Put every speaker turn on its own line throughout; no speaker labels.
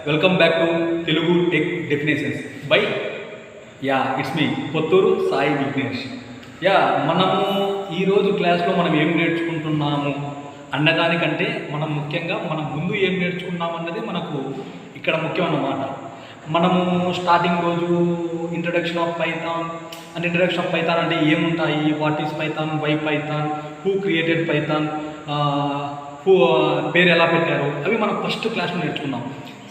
Welcome back to Telugu tech definitions by it's me Potturu Sai Vignesh. మనము ఈరోజు క్లాస్లో మనం ఏం నేర్చుకుంటున్నాము అన్నదానికంటే మనం ముఖ్యంగా మనం ముందు ఏం నేర్చుకున్నాము అన్నది మనకు ఇక్కడ ముఖ్యమన్నమాట. మనము స్టార్టింగ్ రోజు ఇంట్రడక్షన్ ఆఫ్ పైథాన్ అంటే ఏముంటాయి, what is Python, why Python, who created Python, పేరు ఎలా పెట్టారు, అవి మనం ఫస్ట్ క్లాస్లో నేర్చుకున్నాం.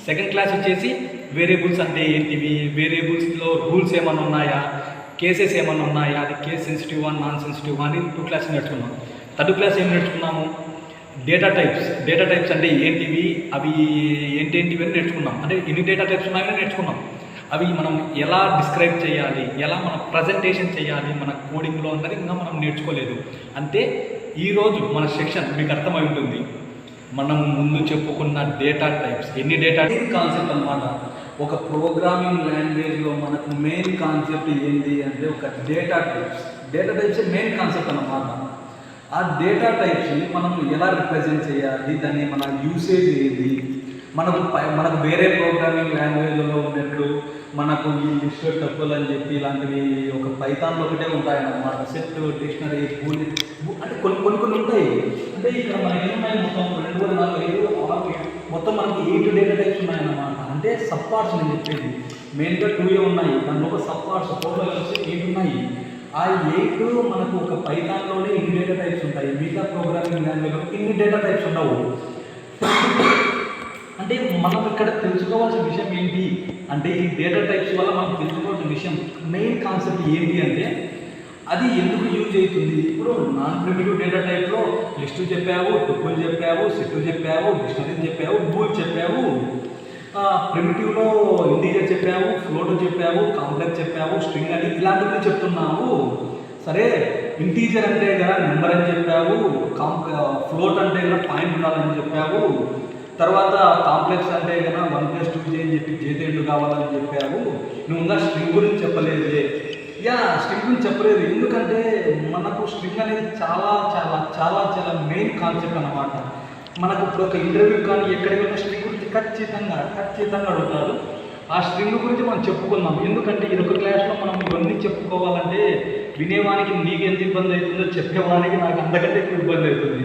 సెకండ్ క్లాస్ వచ్చేసి వేరియబుల్స్ అంటే ఏంటివి, వేరియబుల్స్లో రూల్స్ ఏమైనా ఉన్నాయా, కేసెస్ ఏమైనా ఉన్నాయా, అది కేస్ సెన్సిటివ్ నాన్ సెన్సిటివ్ అని 2 క్లాస్ నేర్చుకున్నాం. థర్డ్ క్లాస్ ఏం నేర్చుకున్నాము, డేటా టైప్స్ అంటే ఏంటివి, అవి ఏంటేంటివి అని నేర్చుకున్నాం. అంటే ఎన్ని డేటా టైప్స్ ఉన్నాయని నేర్చుకున్నాం. అవి మనం ఎలా డిస్క్రైబ్ చేయాలి, ఎలా మనం ప్రజెంటేషన్ చేయాలి మన కోడింగ్లో అన్నది ఇంకా మనం నేర్చుకోలేదు. అంటే ఈరోజు మన సెక్షన్ మీకు అర్థమై ఉంటుంది. మనం ముందు చెప్పుకున్న డేటా టైప్స్, ఎన్ని డేటా కాన్సెప్ట్ అన్నమాట. ఒక ప్రోగ్రామింగ్ లాంగ్వేజ్లో మనకు మెయిన్ కాన్సెప్ట్ ఏంటి అంటే ఒక డేటా టైప్స్ మెయిన్ కాన్సెప్ట్ అన్నమాట. ఆ డేటా టైప్స్ని మనం ఎలా రిప్రజెంట్ చేయాలి, దాన్ని మన యూసేజ్ ఏంటి, మనకు వేరే ప్రోగ్రామింగ్ లాంగ్వేజ్లో ఉన్నట్లు మనకు ఈ లిస్ట్ టపుల్ అని చెప్పి ఇలాంటివి ఒక పైథాన్లో ఒకటే ఉంటాయన్నమాట. సెట్, డిక్షనరీ, బూలియన్ అంటే కొన్ని ఉంటాయి. అంటే ఇక్కడ మనకి ఏమున్నాయి, మొత్తం 2, 4, 5, 6, మొత్తం మనకి 8 డేటా టైప్స్ ఉన్నాయన్నమాట. అంటే సబ్ పార్ట్స్ నేను చెప్పేది మెయిన్గా 2 ఉన్నాయి, దానిలో ఒక సబ్ పార్ట్స్ టోటల్ వచ్చి 8 ఉన్నాయి. ఆ 8 మనకు ఒక పైథాన్లోనే ఇన్ని డేటా టైప్స్ ఉంటాయి. మిగతా ప్రోగ్రామింగ్ లాంగ్వేజ్లో ఇన్ని డేటా టైప్స్ ఉండవు. అంటే మనం ఇక్కడ తెలుసుకోవాల్సిన విషయం ఏంటి అంటే ఈ డేటా టైప్స్ వల్ల మనం తెలుసుకోవాల్సిన విషయం మెయిన్ కాన్సెప్ట్ ఏంటి అంటే అది ఎందుకు యూజ్ అవుతుంది. ఇప్పుడు నాన్ ప్రిమిటివ్ డేటా టైప్లో లిస్టు చెప్పావు, టుపుల్ చెప్పావు, సెట్ చెప్పావు, డిక్షనరీ చెప్పావు, బూల్ చెప్పావు. ప్రిమిటివ్లో ఇంటీజర్ చెప్పావు, ఫ్లోట్ చెప్పావు, కాంప్లెక్స్ చెప్పావు, స్ట్రింగ్ అని ఇలాంటివి చెప్తున్నావు. సరే, ఇంటీజర్ అంటే కదా నెంబర్ అని చెప్పావు, ఫ్లోట్ అంటే కదా పాయింట్ ఉండాలని చెప్పావు, తర్వాత కాంప్లెక్స్ అంటే కదా 1+2 అని చెప్పి J2 కావాలని చెప్పావు. నువ్వు ఇంకా స్ట్రింగ్ గురించి చెప్పలేదే. స్ట్రింగ్ గురించి చెప్పలేదు. ఎందుకంటే మనకు స్ట్రింగ్ అనేది చాలా చాలా చాలా చాలా మెయిన్ కాన్సెప్ట్ అన్నమాట. మనకు ఇప్పుడు ఒక ఇంటర్వ్యూ కానీ ఎక్కడికి వెళ్ళిన స్ట్రింగ్ గురించి ఖచ్చితంగా అడుగుతారు. ఆ స్ట్రింగ్ గురించి మనం చెప్పుకుందాం. ఎందుకంటే ఇదొక క్లాస్లో మనం ఇవన్నీ చెప్పుకోవాలంటే వినేవానికి నీకు ఎంత ఇబ్బంది అవుతుందో చెప్పేవానికి నాకు అంతకంటే ఎక్కువ ఇబ్బంది అవుతుంది.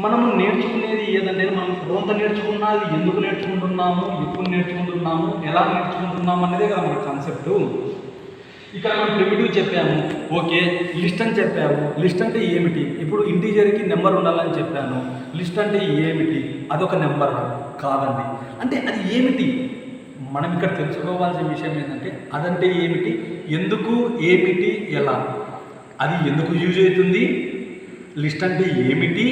మనము నేర్చుకునేది ఏదంటే మనం కొంత నేర్చుకున్నది ఎందుకు నేర్చుకుంటున్నాము, ఎప్పుడు నేర్చుకుంటున్నాము, ఎలా నేర్చుకుంటున్నాము అనేదే కదా మన కాన్సెప్ట్. ఇక్కడ మనం ప్రిమిటివ్ చెప్పాము, ఓకే. లిస్ట్ అని చెప్పాము, లిస్ట్ అంటే ఏమిటి, ఇప్పుడు ఇంటీజర్కి నెంబర్ ఉండాలని చెప్పాను. లిస్ట్ అంటే ఏమిటి, అదొక నెంబర్ కాదండి. అంటే అది ఏమిటి, మనం ఇక్కడ తెలుసుకోవాల్సిన విషయం ఏంటంటే అదంటే ఏమిటి, ఎందుకు, ఏమిటి, ఎలా, అది ఎందుకు యూజ్ అవుతుంది, లిస్ట్ అంటే ఏమిటి,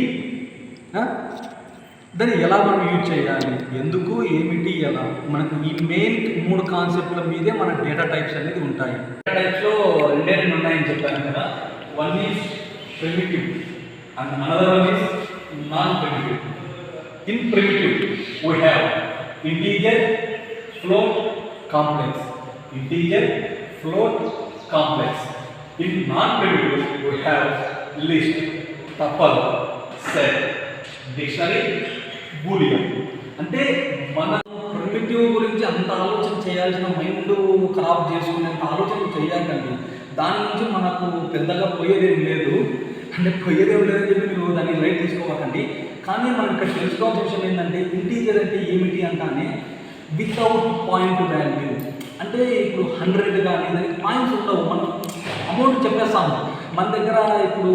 దాన్ని ఎలా మనం యూజ్ చేయాలి, ఎందుకు, ఏమిటి, ఎలా, మనకు ఈ మెయిన్ 3 కాన్సెప్ట్ల మీదే మన డేటా టైప్స్ అనేది ఉంటాయి. డేటా టైప్స్లో 2 ఉన్నాయని చెప్పాను కదా. One is primitive and another one is non primitive. In primitive we have integer, float, complex. In non primitive we have list, tuple, set, dictionary, Boolean. అంటే మన ప్రిమిటివ్ గురించి అంత ఆలోచన చేయాల్సిన మైండ్ ఖరాబ్ చేసుకునేంత ఆలోచన చేయాలండి. దాని నుంచి మనకు పెద్దగా పోయేదేం లేదు. లేదని చెప్పి మీరు దాన్ని లైట్ తీసుకోవాలండి. కానీ మనం ఇక్కడ తెలుసుకోవాల్సిన విషయం ఏంటంటే ఇంటీజర్ అంటే ఏమిటి అంటానే వితౌట్ పాయింట్ వాల్యూ. అంటే ఇప్పుడు 100 కానీ దానికి పాయింట్స్ ఉండవు. మనం అమౌంట్ చెప్పేస్తాము. మన దగ్గర ఇప్పుడు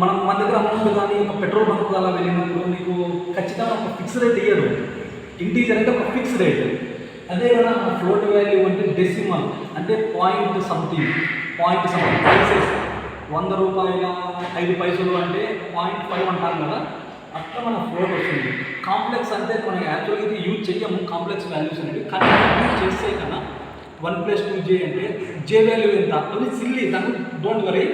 మన దగ్గర అమౌంట్ కానీ ఒక పెట్రోల్ బంక్ అలా వెళ్ళినప్పుడు నీకు ఖచ్చితంగా ఒక ఫిక్స్ రేట్ ఇయ్యడు. ఇంటీజర్ అంటే ఒక ఫిక్స్ రేట్. అదే కదా ఫ్లోట్ వాల్యూ అంటే డెసిమల్, అంటే పాయింట్ సంథింగ్ ప్రైసెస్. 100 రూపాయల 5 పైసలు అంటే 0.5 అంటాం కదా, అట్లా మన ఫ్లోట్ వస్తుంది. కాంప్లెక్స్ అంటే మనం యాక్చువల్గా అయితే యూజ్ చేయము కాంప్లెక్స్ వాల్యూస్ అనేవి, కానీ యూజ్ చేస్తే కన్నా 1+2J అంటే J వాల్యూ ఎంత అది సిల్లీ, దాన్ని డోంట్ వరీ.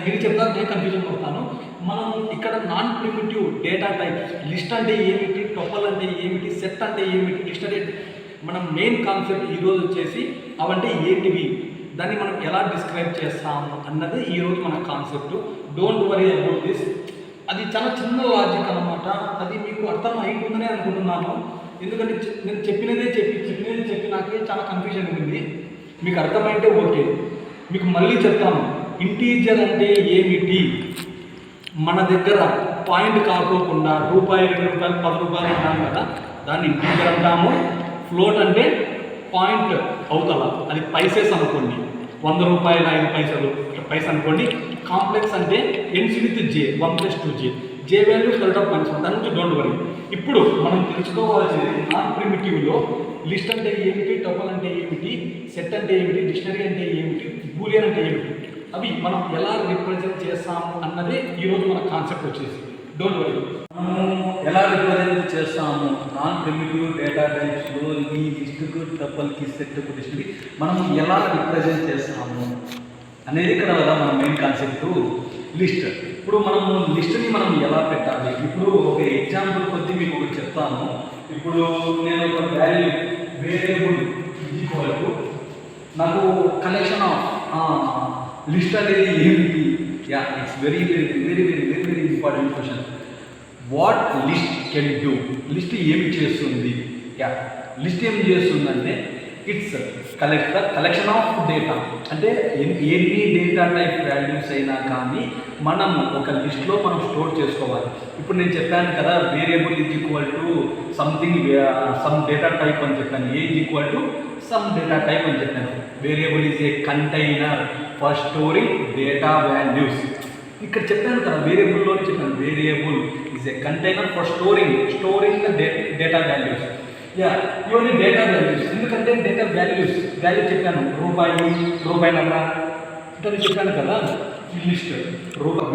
మీరు చెప్తాను, నేను కన్ఫ్యూజన్ పడతాను. మనం ఇక్కడ non primitive data types, list అంటే ఏమిటి, టపుల్ అంటే ఏమిటి, సెట్ అంటే ఏమిటి, డిక్షనరీ మనం మెయిన్ కాన్సెప్ట్ ఈరోజు వచ్చేసి అవంటే ఏంటివి, దాన్ని మనం ఎలా డిస్క్రైబ్ చేస్తాము అన్నది ఈరోజు మన concept. Don't worry about this. అది చాలా చిన్న లాజిక్ అనమాట. అది మీకు అర్థం అయిపోతుందని అనుకుంటున్నాను. ఎందుకంటే నేను చెప్పినది నాకే చాలా కన్ఫ్యూజన్ ఉంది. మీకు అర్థమైతే ఓకే. మీకు మళ్ళీ చెప్తాను, ఇంటీజర్ అంటే ఏమిటి? మన దగ్గర పాయింట్ కాకోకుండా రూపాయి, 2 రూపాయలు, 10 రూపాయలు అంటాం కదా, దాన్ని ఇంటీజర్ అంటాము. ఫ్లోట్ అంటే పాయింట్ అవుతల, అది పైసెస్ అనుకోండి, 100 రూపాయలు 5 పైసలు పైసలు అనుకోండి. కాంప్లెక్స్ అంటే ఎన్స్ with J, 1+2j, J value correct of minus 1, దాని నుంచి డోంట్ వరీ. ఇప్పుడు మనం తెలుసుకోవాల్సింది నాన్ ప్రిమిటివ్లో లిస్ట్ అంటే ఏమిటి, టపుల్ అంటే ఏమిటి, సెట్ అంటే ఏమిటి, డిక్షనరీ అంటే ఏమిటి, బూలియన్ అంటే ఏమిటి, అవి మనం ఎలా రిప్రజెంట్ చేస్తాము అన్నదే ఈరోజు మన కాన్సెప్ట్ వచ్చేసి. డోంట్ వరీ, మనము ఎలా రిప్రజెంట్ చేస్తాము నాన్ ప్రిమిటివ్ డేటా టైప్స్లో ఈ లిస్టుకు, టపుల్కి, సెట్కు, డిక్షనరీ మనం ఎలా రిప్రజెంట్ చేస్తాము అనేది ఇక్కడ కదా మన మెయిన్ కాన్సెప్ట్ లిస్ట్. ఇప్పుడు మనము లిస్ట్ని మనం ఎలా పెట్టాలి? ఇప్పుడు ఒక ఎగ్జాంపుల్ కొద్ది మీకు ఒకటి చెప్తాను. ఇప్పుడు నేను ఒక వాల్యూ వేరియబుల్ ఈక్వల్ నాకు కలెక్షన్ ఆఫ్ లిస్ట్ అనేది ఏమిటి? Yeah, it's very very very very very very important question. What list can do? List ఏమి చేస్తుంది? యా, లిస్ట్ ఏం చేస్తుందంటే it's collect the collection of data. అంటే ఎన్ని డేటా టైప్ వాల్యూస్ అయినా కానీ మనము ఒక లిస్ట్లో మనం స్టోర్ చేసుకోవాలి. ఇప్పుడు నేను చెప్పాను కదా, variable is equal to something, some data type అని చెప్పాను. A is equal to some data type అని చెప్పాను. Variable is a container for storing data values. ఇక్కడ చెప్పాను కదా, వేరియబుల్లోనే చెప్పాను, variable is a container for storing the data values. Yeah, ఇవన్నీ డేటా వాల్యూస్. ఎందుకంటే డేటా వాల్యూ చెప్పాను, రూపాయిన్నర ఇట్లా చెప్పాను కదా. ఈ లిస్ట్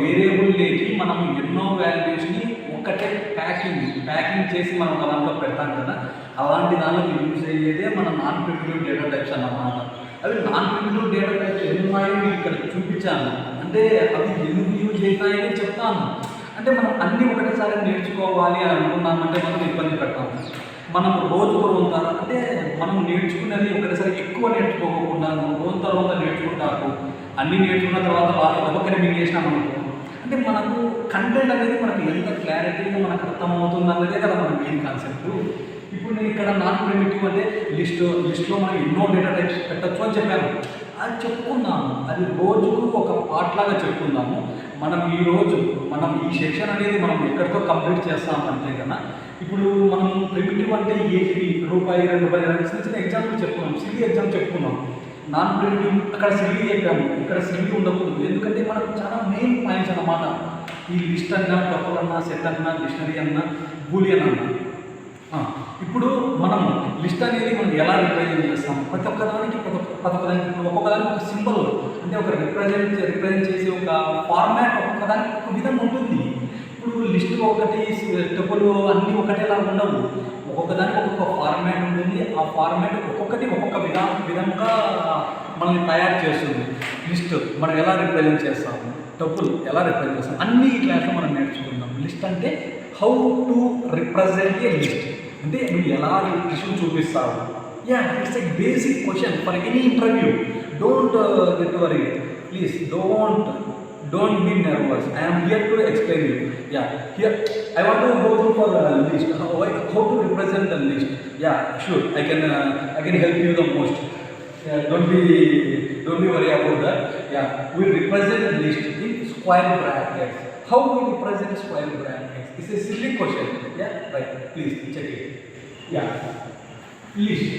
వేరియబుల్ లేకి మనం ఎన్నో వాల్యూస్ని ఒక్కటే ప్యాకింగ్ చేసి మనం ఒక దాంట్లో పెడతాం కదా, అలాంటి దానికి యూజ్ అయ్యేదే మన నాన్ ప్రిమిటివ్ డేటా టైప్స్ అన్నమాట. అవి నాన్ ప్రిమిటివ్ డేటా టైప్స్ ఎన్నున్నాయో మీకు ఇక్కడ చూపించాను. అంటే అవి ఎందుకు యూజ్ అవుతాయని చెప్తాను. అంటే మనం అన్నీ ఒకటేసారి నేర్చుకోవాలి అని అనుకున్నామంటే మనం ఇబ్బంది పెడతాము. మనం రోజుకు రోజు అంటే మనం నేర్చుకునేది ఒకటేసారి ఎక్కువ నేర్చుకోకుండా రోజు తర్వాత నేర్చుకుంటాము. అన్నీ నేర్చుకున్న తర్వాత ఒక్కొక్కరి మీకు చేసినామనుకో, అంటే మనకు కంటెంట్ అనేది మనకు ఎంత క్లారిటీగా మనకు అర్థమవుతుంది అన్నదే కదా మన మెయిన్ కాన్సెప్ట్. ఇప్పుడు నేను ఇక్కడ నాన్ ప్రిమిటివ్ అంటే లిస్ట్లో మనం ఎన్నో డేటా టైప్స్ పెట్టచ్చు అని చెప్పాను. అది చెప్పుకుందాము, అది రోజుకు ఒక పార్ట్ లాగా చెప్పుకుందాము. మనం ఈ సెక్షన్ అనేది మనం ఎక్కడితో కంప్లీట్ చేస్తామంటే కదా, ఇప్పుడు మనం ప్రిమిటివ్ అంటే ఏంటి, రూపాయి, 2 రూపాయలు, చిన్న ఎగ్జాంపుల్ చెప్పుకున్నాం, సిల్లీ ఎగ్జాంపుల్ చెప్పుకున్నాం. నాన్ ప్రిమిటివ్ అక్కడ సిల్లీ చెప్పాము, ఇక్కడ సిల్లీ ఉండకూడదు. ఎందుకంటే మనకు చాలా మెయిన్ పాయింట్స్ అన్నమాట. ఈ లిస్ట్ అన్నా, టపుల్ అన్నా, సెట్ అన్నా, డిక్షనరీ అన్నా, బూలియన్ అన్నా. ఇప్పుడు మనం లిస్ట్ అనేది మనం ఎలా రిప్రజెంట్ చేస్తాం? ప్రతి ఒక్కదానికి ఒక్కొక్కదానికి ఒక సింబల్, అంటే ఒక రిప్రజెంట్ చేసే ఒక ఫార్మాట్ ఒక్కొక్కదానికి ఒక విధం ఉంటుంది. ఇప్పుడు లిస్ట్ ఒకటి, టపుల్ అన్నీ ఒకటేలా ఉండవు. ఒక్కొక్కదానికి ఒక్కొక్క ఫార్మాట్ ఉంటుంది. ఆ ఫార్మాట్ ఒక్కొక్కటి ఒక్కొక్క విధంగా మనల్ని తయారు చేస్తుంది. లిస్ట్ మనం ఎలా రిప్రజెంట్ చేస్తాము, టపుల్ ఎలా రిప్రజెంట్ చేస్తాం, అన్ని ఈ క్లాస్లో మనం నేర్చుకుందాం. లిస్ట్ అంటే how to represent a list, అంటే నువ్వు ఎలా లిస్ట్ని చూపిస్తావు. Yeah, it's a basic question for any interview. Don't get worry, please don't be nervous. I am here to explain you. Yeah, here I want to go through for the list, how to represent the list. Yeah, sure, I can help you the most. Yeah, don't be worry about that. Yeah, we represent the list in square brackets. How we represent square brackets? It's a silly question. Yeah, right, please check it. Yeah, list,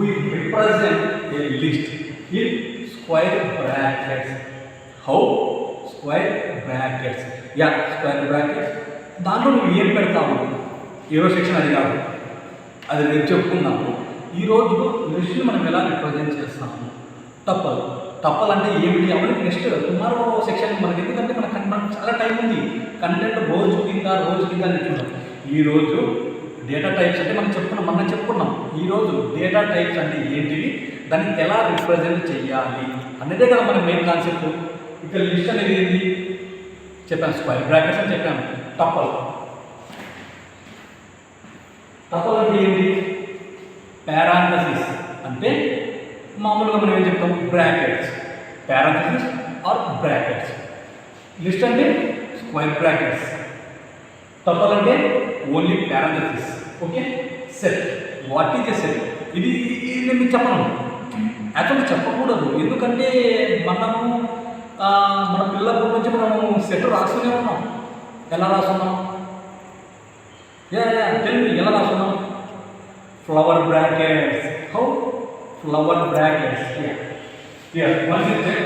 we represent a list in square brackets. How? Square brackets. Yeah, square brackets. దాంట్లో నువ్వు ఏం పెడతావు? ఈరోజు section అది కాదు, అది రేపు చెప్పుకున్నాము. ఈరోజు లిస్ట్ని మనం ఎలా రిప్రజెంట్ చేస్తాము? టపుల్ అంటే ఏమిటి అవన్నీ నెక్స్ట్ టుమారో సెక్షన్ మనకి. ఎందుకంటే మనకు చాలా టైం ఉంది. కంటెంట్ రోజు కింద నేర్చుకుంటాం. ఈరోజు డేటా టైప్స్ అంటే మనం చెప్పుకున్నాం. ఈరోజు డేటా టైప్స్ అంటే ఏంటివి, దాన్ని ఎలా రిప్రజెంట్ చేయాలి అనేదే కదా మన మెయిన్ కాన్సెప్ట్. ఇక్కడ లిస్ట్ అనేది ఏంటి చెప్పాను, స్క్వేర్ బ్రాకెట్స్ అని చెప్పాను. టపుల్ అంటే ఏంటి? పారాంథసిస్ అంటే మామూలుగా మనం ఏం చెప్తాం, brackets, parenthesis or brackets. List అంటే స్క్వేర్ బ్రాకెట్స్. టపల్ అంటే only parenthesis. Okay, set. What is a set? ఇది నేను మీకు చెప్పను, యాక్చువల్లీ చెప్పకూడదు. ఎందుకంటే మనము మన పిల్లల నుంచి మనము సెట్ రాస్తూనే ఉన్నాం. ఎలా రాస్తున్నాం? టెల్ మీ, ఎలా రాస్తున్నాం? Flower brackets. How? Flower brackets. What is it?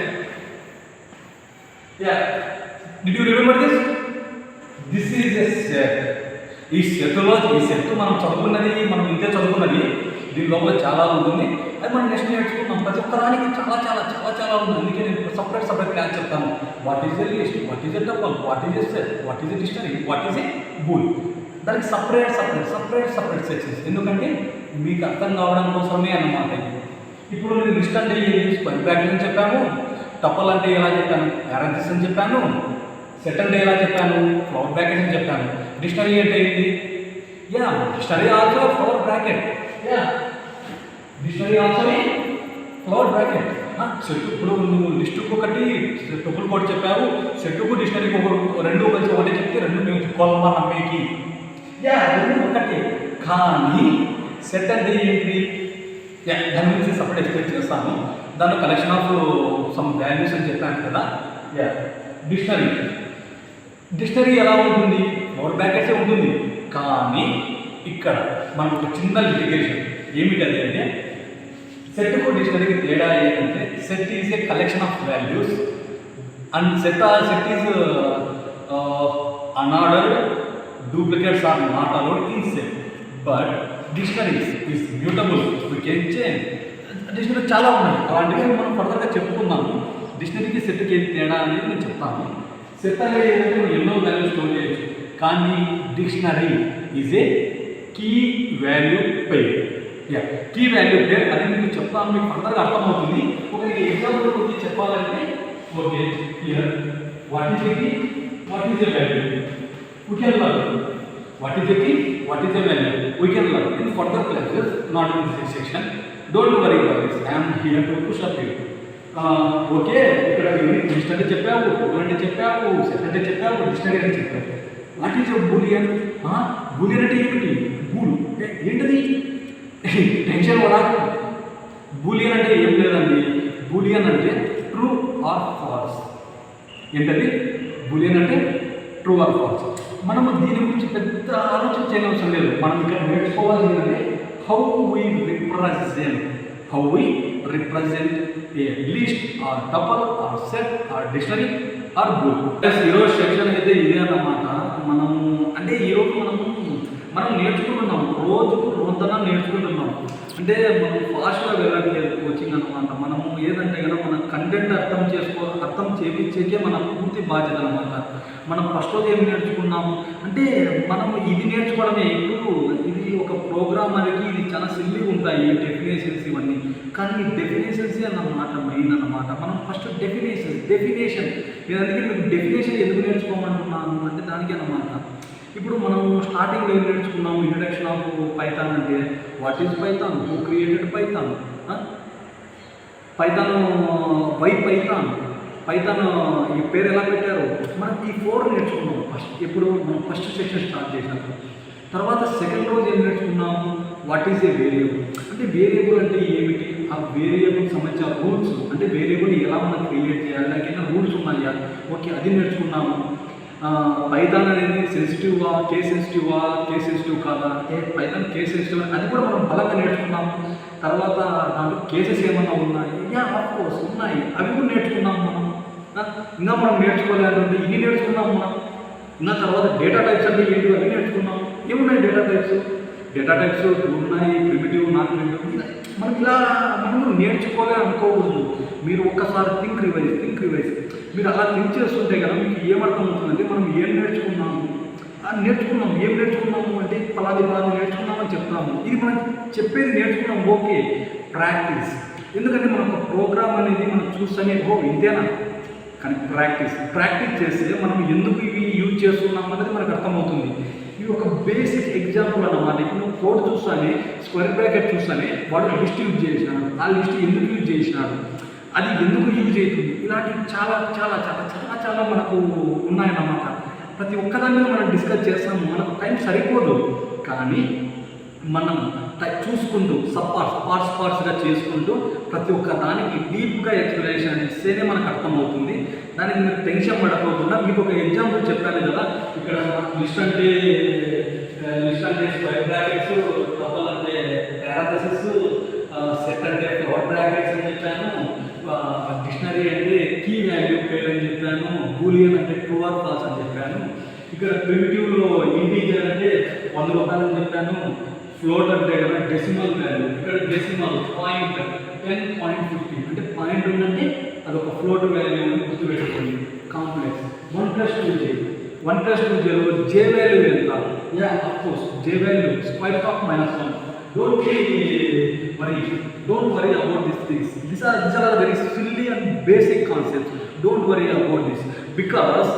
Did you remember this? This is a set. ఈ సెట్ మనం చదువుకున్నది, మనం ఇంతే చదువుకున్నది. దీని లోపల చాలా ఉంటుంది. అది మనం నెక్స్ట్ నేర్చుకున్నాం. ప్రతి ఒక్కదానికి చాలా చాలా చాలా చాలా ఉంది. అందుకే నేను సపరేట్ క్లాస్ చెప్తాను. What is a list, what is a tuple, what is a set, what is a dictionary, what is a bool. దానికి సపరేట్ సెక్షన్స్. ఎందుకంటే మీకు అర్థం కావడం కోసమే అన్నమాట. ఇప్పుడు నేను లిస్ట్ అంటే స్క్వేర్ బ్రాకెట్ అని చెప్పాను, టపుల్ అంటే ఎలా చెప్పాను, పారాంథసిస్ అని చెప్పాను, సెట్ అంటే ఎలా చెప్పాను, ఫ్లవర్ బ్రాకెట్ అని చెప్పాను. డిక్షనరీ అంటే ఏంటి? Dictionary also flower bracket. Dictionary also flower bracket. Set ఇప్పుడు నువ్వు లిస్టుకు ఒకటి టపుల్ కోడ్ చెప్పావు, సెట్కు డిక్షనరీకి రెండు కలిసి ఒకటే చెప్తే రెండు మేము కొలవా నమ్మేకి రెండు ఒకటే. కానీ సెట్ అంటే ఏంటి? దాని గురించి సపరేట్ ఎక్స్ప్లెయిన్ చేస్తాను. దాంట్లో కలెక్షన్ ఆఫ్ సమ్ వాల్యూస్ అని చెప్పాను కదా. డిక్షనరీ ఎలా ఉంటుంది? ఫ్లవర్ బ్రాకెట్సే ఉంటుంది. కానీ ఇక్కడ మనకు ఒక చిన్న లిటిగేషన్ ఏమిటది అంటే, సెట్కు డిక్షనరీకి తేడా ఏంటంటే, set is a collection of values and set is unordered, duplicates are not allowed in set. But dictionary is mutable, we can change. Dictionary చాలా ఉన్నాయి, అలాంటివి మనం ఫర్దర్గా చెప్పుకున్నాము. డిక్షనరీకి సెట్కి ఏం తేడా అనేది నేను చెప్తాను. సెట్ అనేది ఏంటంటే మనం ఎన్నో వాల్యూ స్టోర్ చేయొచ్చు, కానీ dictionary is a key value pair. Key value pair అది మీకు చెప్తాను, మీకు ఫర్దర్గా అర్థమవుతుంది. ఒక ఎగ్జాంపుల్ గురించి చెప్పాలంటే, okay, here what is a key, what is a value, we can learn. What is the key? What is the value? We can learn in further classes, not in this section. Don't worry guys, I am here to push up you. Okay, ఇక్కడ list అంటే చెప్పావు, tuple అంటే చెప్పావు, set అంటే చెప్పావు, dictionary అంటే చెప్పావు. What is Boolean? Boolean అంటే ఏమిటి? బూల్ ఏంటది? టెన్షన్ వరాకు. బూలియన్ అంటే ఏం లేదండి. బూలియన్ అంటే ట్రూ ఆర్ ఫాల్స్. ఏంటది? బూలియన్ అంటే ట్రూ ఆర్ ఫాల్స్. మనము దీని గురించి పెద్ద ఆలోచన చేయనవసరం లేదు. మనం ఇక్కడ నేర్చుకోవాల్సిందంటే how we represent a list or tuple or set or dictionary or bool. ఈరోజు సెక్షన్ అయితే ఇదే అన్నమాట. మనము అంటే ఈరోజు మనం నేర్చుకుంటున్నాం, రోజుకు రోజంతా నేర్చుకుంటున్నాం. అంటే మనం ఫాస్ట్గా వెళ్ళట్లేదు కోచింగ్ అనమాట. మనము ఏదంటే కదా మన కంటెంట్ అర్థం చేయించేకే మన పూర్తి బాధ్యత అనమాట. మనం ఫస్ట్ రోజు ఏం నేర్చుకున్నాము అంటే, మనము ఇది నేర్చుకోవడమే. ఇప్పుడు ఇది ఒక ప్రోగ్రామర్కి ఇది చాలా సిల్లీగా ఉంటాయి డెఫినేషన్స్ ఇవన్నీ, కానీ డెఫినేషన్స్ అన్నమాట మెయిన్ అన్నమాట. మనం ఫస్ట్ డెఫినేషన్ నేను అందుకే మీకు డెఫినేషన్ ఎందుకు నేర్చుకోమంటున్నాను అంటే దానికి అన్నమాట. ఇప్పుడు మనం స్టార్టింగ్ ఏం నేర్చుకున్నాము? ఇంట్రడక్షన్ ఆఫ్ పైథాన్ అంటే what is Python, who created Python, why Python ఈ పేరు ఎలా పెట్టారు, మనం ఈ 4 నేర్చుకున్నాం ఫస్ట్. ఇప్పుడు మనం ఫస్ట్ సెక్షన్ స్టార్ట్ చేసినప్పుడు. తర్వాత సెకండ్ రోజు ఏం నేర్చుకున్నాము? వాట్ ఈజ్ ఏ వేరియబుల్, అంటే వేరియబుల్ అంటే ఏమిటి, ఆ వేరియబుల్కి సంబంధించిన రూల్స్, అంటే వేరియబుల్ ఎలా మనం క్రియేట్ చేయాలి, దానికైనా రూల్స్ ఉన్నాయా, ఓకే అది నేర్చుకున్నాము. పైథాన్ అనేది సెన్సిటివ్గా, కేస్ సెన్సిటివ్ కాదా, పైథాన్ కేస్ సెన్సిటివ్ అది కూడా మనం బలంగా నేర్చుకున్నాము. తర్వాత దాంట్లో కేసెస్ ఏమన్నా ఉన్నాయి, ఆఫ్ కోర్స్ ఉన్నాయి, అవి కూడా నేర్చుకున్నాము మనం. ఇంకా మనం నేర్చుకోలేదంటే ఇన్ని నేర్చుకున్నాము మనం. ఇంకా తర్వాత డేటా టైప్స్ అంటే ఏంటి అవి నేర్చుకున్నాం. ఏమున్నాయి డేటా టైప్స్ 2 ఉన్నాయి, ప్రిమిటివ్, నాన్ ప్రిమిటివ్. మనకి ఇలా మనం నేర్చుకోలే అనుకోకూడదు. మీరు ఒక్కసారి థింక్ రివైజ్ మీరు అలా థింక్ చేస్తుంటే కదా మీకు ఏమర్థం అవుతుందంటే, మనం ఏం నేర్చుకున్నాము ఏం నేర్చుకున్నాము అంటే పలాది నేర్చుకున్నామని చెప్తాము. ఇది మనం చెప్పేది నేర్చుకున్నాం, ఓకే, ప్రాక్టీస్. ఎందుకంటే మనం ఒక ప్రోగ్రామ్ అనేది మనం చూస్తేనే ఇంతేనా, కానీ ప్రాక్టీస్ చేస్తే మనం ఎందుకు ఇవి యూజ్ చేస్తున్నాం అనేది మనకు అర్థమవుతుంది. ఇవి ఒక బేసిక్ ఎగ్జాంపుల్ అన్నమాట. ఇప్పుడు నువ్వు కోడ్ చూస్తానే, స్క్వేర్ బ్రాకెట్ చూస్తానే వాడు లిస్ట్ యూజ్ చేసినాడు, ఆ లిస్ట్ ఎందుకు యూజ్ చేసినాడు, అది ఎందుకు యూజ్ అవుతుంది, ఇలాంటివి చాలా చాలా చాలా చాలా చాలా మనకు ఉన్నాయన్నమాట. ప్రతి ఒక్కదాన్ని మనం డిస్కస్ చేస్తాము, మనకు టైం సరిపోదు. కానీ మనం చూసుకుంటూ పార్ట్స్గా చేసుకుంటూ ప్రతి ఒక్క దానికి డీప్గా ఎక్స్ప్లెనేషన్ ఇస్తేనే మనకు అర్థమవుతుంది. దానికి మీరు టెన్షన్ పడకపోకుండా మీకు ఒక ఎగ్జాంపుల్ చెప్పాను కదా, ఇక్కడ లిస్ట్ అంటే స్క్వేర్ బ్రాకెట్స్, టపుల్ అంటే పారాథసిస్, సెట్ అంటే ఫ్లోర్ బ్రాకెట్స్ అని చెప్పాను, డిక్షనరీ అంటే కీ వాల్యూ పేర్ అని చెప్పాను, బూలియన్ అంటే ట్రూ ఆర్ ఫాల్స్ అని చెప్పాను. ఇక్కడ ప్రిమిటివ్లో ఇంటీజర్ అంటే 100 రూపాయలు అని చెప్పాను, ఫ్లోట్ అంటే కదా డెసిమల్ వాల్యూ, ఇక్కడ డెసిమల్ పాయింట్ 10.50 అంటే పాయింట్ ఉందంటే అదొక ఫ్లోట్ వాల్యూ అని గుర్తుపెట్టుకోండి. కాంప్లెక్స్ 1+2j 1+2jలో జే వాల్యూ ఎంత? Of course J value square of -1. Don't worry about these things. These are very silly and basic concepts. Don't worry about this because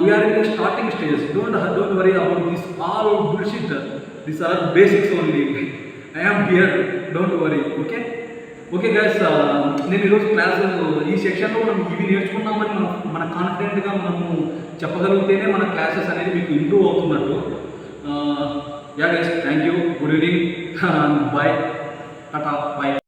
we are in the starting stage. Don't worry about this all bullshit. These are basics only. I am here. Don't worry. Okay guys, నేను ఈరోజు class ఈ సెక్షన్లో మనం ఇవి నేర్చుకున్నామని మన కాన్ఫిడెంట్గా మనము చెప్పగలిగితేనే మన క్లాసెస్ అనేది మీకు ఇంప్రూవ్ అవుతున్నట్టు. Yeah guys, thank you, good evening, bye, టాటా, బాయ్.